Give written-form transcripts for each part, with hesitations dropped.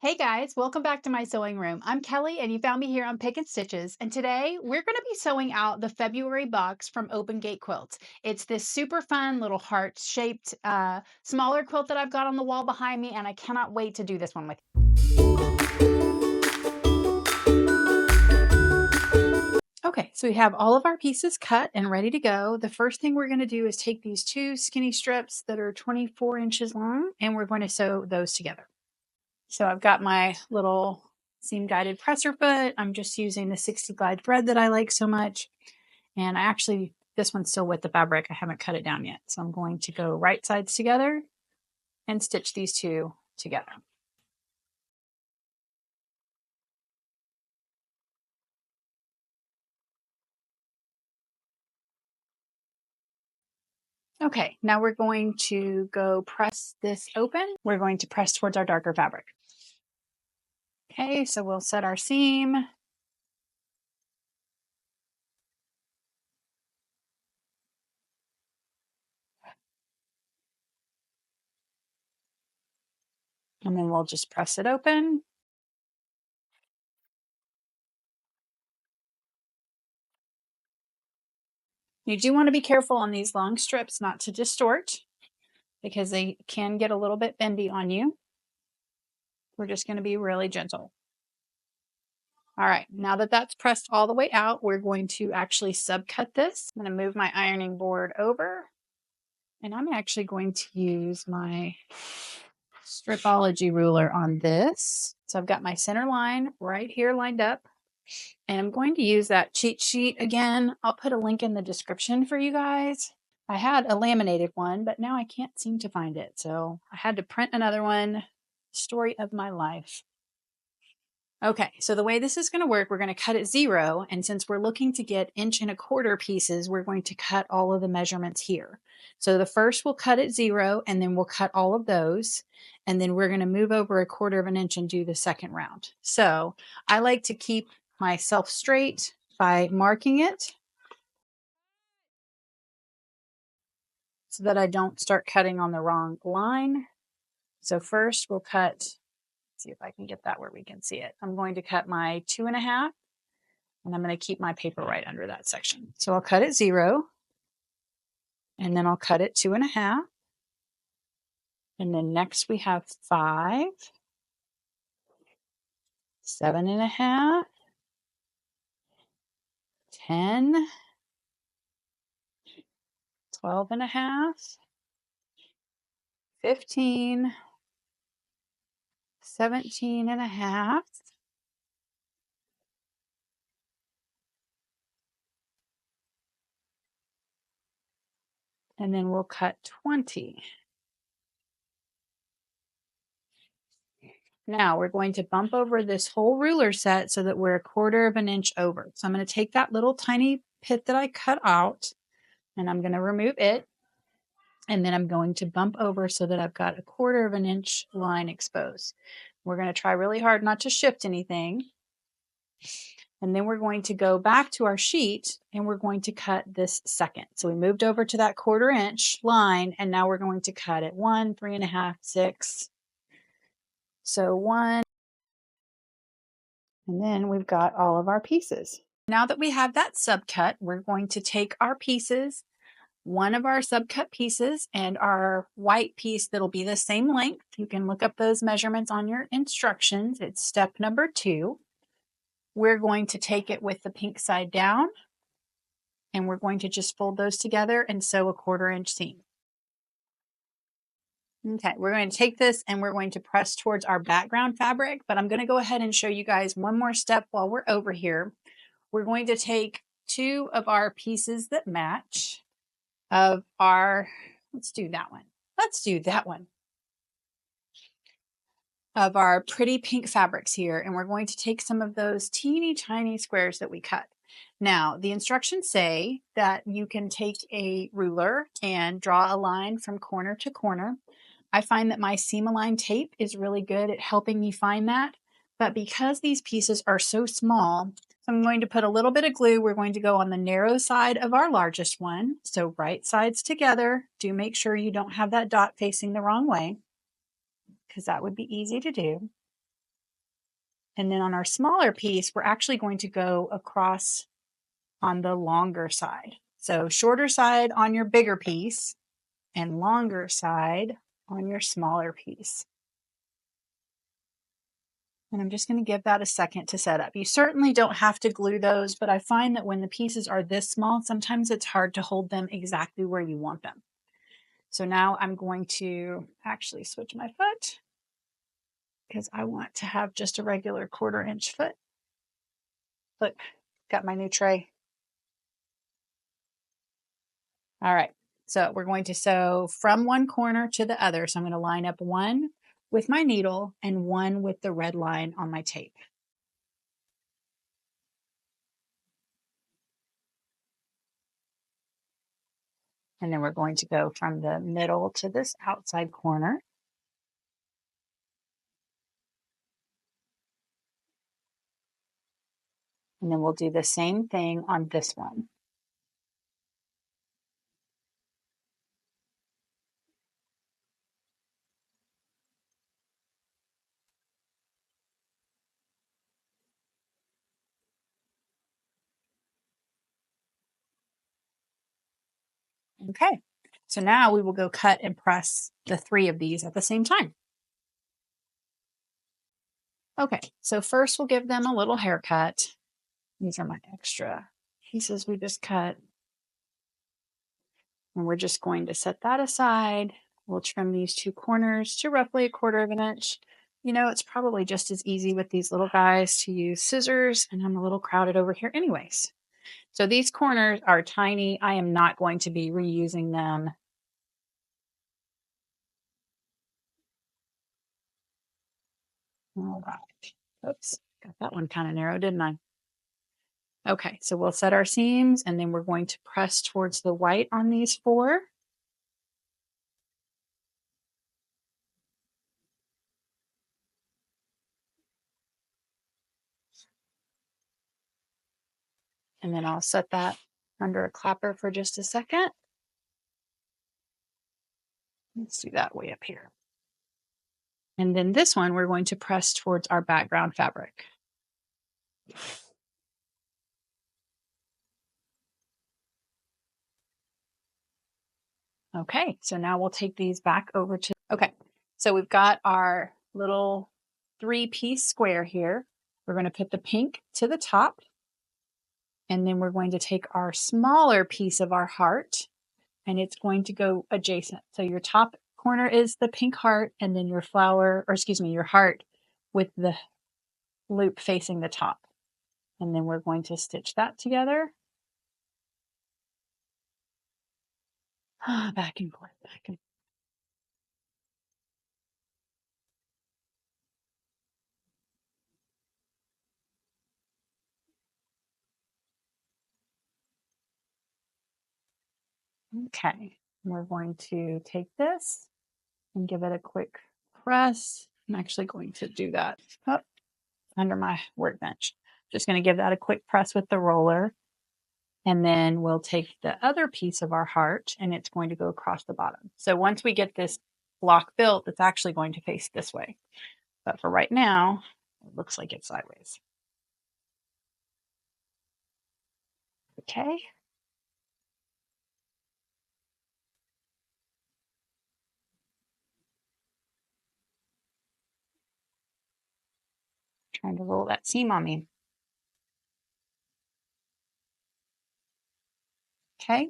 Hey guys, welcome back to my sewing room. I'm Kelly and you found me here on Pick and Stitches. And today we're going to be sewing out the February box from Open Gate Quilts. It's this super fun little heart shaped smaller quilt that I've got on the wall behind me, and I cannot wait to do this one with you. Okay, so we have all of our pieces cut and ready to go. The first thing we're going to do is take these two skinny strips that are 24 inches long and we're going to sew those together. So I've got my little seam guided presser foot. I'm just using the 60 glide thread that I like so much. And this one's still with the fabric. I haven't cut it down yet. So I'm going to go right sides together and stitch these two together. Okay, now we're going to go press this open. We're going to press towards our darker fabric. Okay, so we'll set our seam. And then we'll just press it open. You do want to be careful on these long strips not to distort, because they can get a little bit bendy on you. We're just going to be really gentle. All right, now that that's pressed all the way out, we're going to actually subcut this. I'm going to move my ironing board over, and I'm actually going to use my stripology ruler on this. So I've got my center line right here lined up, and I'm going to use that cheat sheet again. I'll put a link in the description for you guys. I had a laminated one, but now I can't seem to find it. So I had to print another one. Story of my life. Okay, so the way this is going to work, we're going to cut at 0. And since we're looking to get 1¼ inch pieces, we're going to cut all of the measurements here. So the first we'll cut at 0, and then we'll cut all of those. And then we're going to move over 1/4 inch and do the second round. So I like to keep myself straight by marking it so that I don't start cutting on the wrong line. So first we'll cut, see if I can get that where we can see it. I'm going to cut my 2½, and I'm going to keep my paper right under that section. So I'll cut at 0, and then I'll cut at 2½. And then next we have 5, 7½, 10, 12½, 15, 17½, and then we'll cut 20. Now we're going to bump over this whole ruler set so that we're 1/4 inch over. So I'm going to take that little tiny pit that I cut out, and I'm going to remove it. And then I'm going to bump over so that I've got 1/4 inch line exposed. We're going to try really hard not to shift anything. And then we're going to go back to our sheet and we're going to cut this second. So we moved over to that 1/4 inch line, and now we're going to cut it 1, 3½, 6. So 1, and then we've got all of our pieces. Now that we have that subcut, we're going to take our pieces, one of our subcut pieces and our white piece that'll be the same length. You can look up those measurements on your instructions. It's step number 2. We're going to take it with the pink side down, and we're going to just fold those together and sew 1/4 inch seam. Okay, we're going to take this and we're going to press towards our background fabric, but I'm going to go ahead and show you guys one more step while we're over here. We're going to take 2 of our pieces that match of our, let's do that one, of our pretty pink fabrics here, and we're going to take some of those teeny tiny squares that we cut. Now, the instructions say that you can take a ruler and draw a line from corner to corner. I find that my seam-aligned tape is really good at helping me find that, but because these pieces are so small, I'm going to put a little bit of glue. We're going to go on the narrow side of our largest one. So right sides together. Do make sure you don't have that dot facing the wrong way, because that would be easy to do. And then on our smaller piece, we're actually going to go across on the longer side. So shorter side on your bigger piece and longer side on your smaller piece. And I'm just going to give that a second to set up. You certainly don't have to glue those, but I find that when the pieces are this small, sometimes it's hard to hold them exactly where you want them. So now I'm going to actually switch my foot because I want to have just a regular 1/4 inch foot. Look, got my new tray. All right, so we're going to sew from one corner to the other. So I'm going to line up one with my needle and one with the red line on my tape. And then we're going to go from the middle to this outside corner. And then we'll do the same thing on this one. Okay, so now we will go cut and press the 3 of these at the same time. Okay, so first we'll give them a little haircut. These are my extra pieces we just cut. And we're just going to set that aside. We'll trim these 2 corners to roughly 1/4 inch. You know, it's probably just as easy with these little guys to use scissors, and I'm a little crowded over here anyways. So these corners are tiny. I am not going to be reusing them. All right. Oops, got that one kind of narrow, didn't I? Okay, so we'll set our seams and then we're going to press towards the white on these 4. And then I'll set that under a clapper for just a second. Let's do that way up here. And then this one, we're going to press towards our background fabric. Okay, so now we'll take these back over to, okay, so we've got our little 3-piece square here. We're going to put the pink to the top, and then we're going to take our smaller piece of our heart, and it's going to go adjacent. So your top corner is the pink heart, and then your flower, or excuse me, your heart with the loop facing the top. And then we're going to stitch that together. Back and forth, back and forth. Okay, we're going to take this and give it a quick press. I'm actually going to do that up under my workbench. Just going to give that a quick press with the roller. And then we'll take the other piece of our heart and it's going to go across the bottom. So once we get this block built, it's actually going to face this way. But for right now, it looks like it's sideways. Okay. Trying to roll that seam on me. Okay.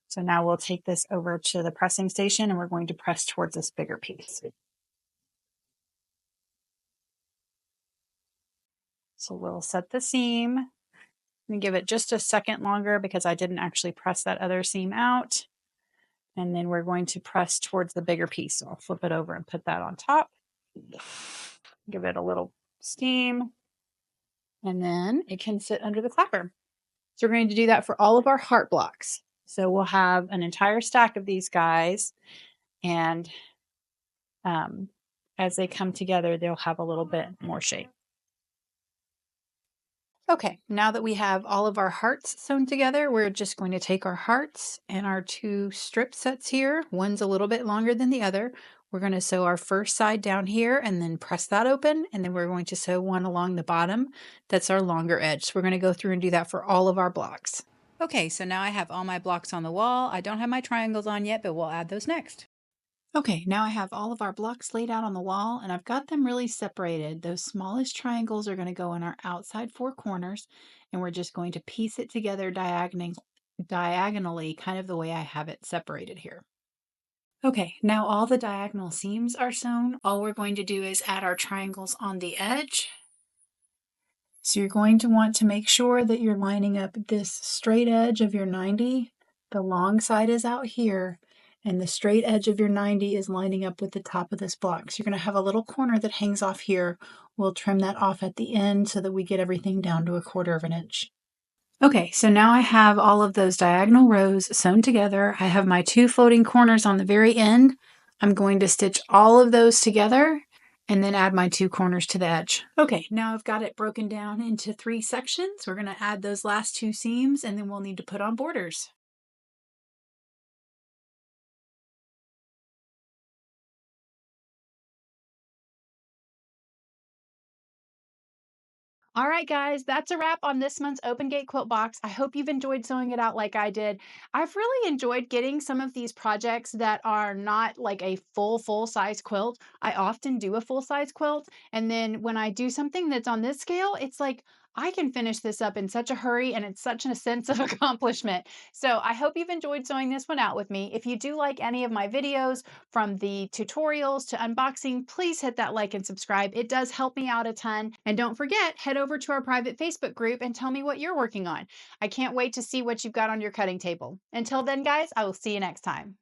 So now we'll take this over to the pressing station and we're going to press towards this bigger piece. So we'll set the seam and give it just a second longer because I didn't actually press that other seam out. And then we're going to press towards the bigger piece. So I'll flip it over and put that on top. Give it a little steam. And then it can sit under the clapper. So we're going to do that for all of our heart blocks. So we'll have an entire stack of these guys. And as they come together, they'll have a little bit more shape. Okay, now that we have all of our hearts sewn together, we're just going to take our hearts and our 2 strip sets here. One's a little bit longer than the other. We're going to sew our first side down here and then press that open, and then we're going to sew one along the bottom. That's our longer edge. So we're going to go through and do that for all of our blocks. Okay, so now I have all my blocks on the wall. I don't have my triangles on yet, but we'll add those next. Okay, now I have all of our blocks laid out on the wall, and I've got them really separated. Those smallest triangles are going to go in our outside four corners, and we're just going to piece it together diagonally, kind of the way I have it separated here. Okay, now all the diagonal seams are sewn. All we're going to do is add our triangles on the edge. So you're going to want to make sure that you're lining up this straight edge of your 90. The long side is out here, and the straight edge of your 90 is lining up with the top of this block. So you're going to have a little corner that hangs off here. We'll trim that off at the end so that we get everything down to 1/4 of an inch. Okay, so now I have all of those diagonal rows sewn together. I have my 2 floating corners on the very end. I'm going to stitch all of those together and then add my 2 corners to the edge. Okay, now I've got it broken down into 3 sections. We're going to add those last 2 seams, and then we'll need to put on borders. All right, guys, that's a wrap on this month's Open Gate Quilt Box. I hope you've enjoyed sewing it out like I did. I've really enjoyed getting some of these projects that are not like a full size quilt. I often do a full size quilt, and then when I do something that's on this scale, it's like I can finish this up in such a hurry, and it's such a sense of accomplishment. So I hope you've enjoyed sewing this one out with me. If you do like any of my videos, from the tutorials to unboxing, please hit that like and subscribe. It does help me out a ton. And don't forget, head over to our private Facebook group and tell me what you're working on. I can't wait to see what you've got on your cutting table. Until then, guys, I will see you next time.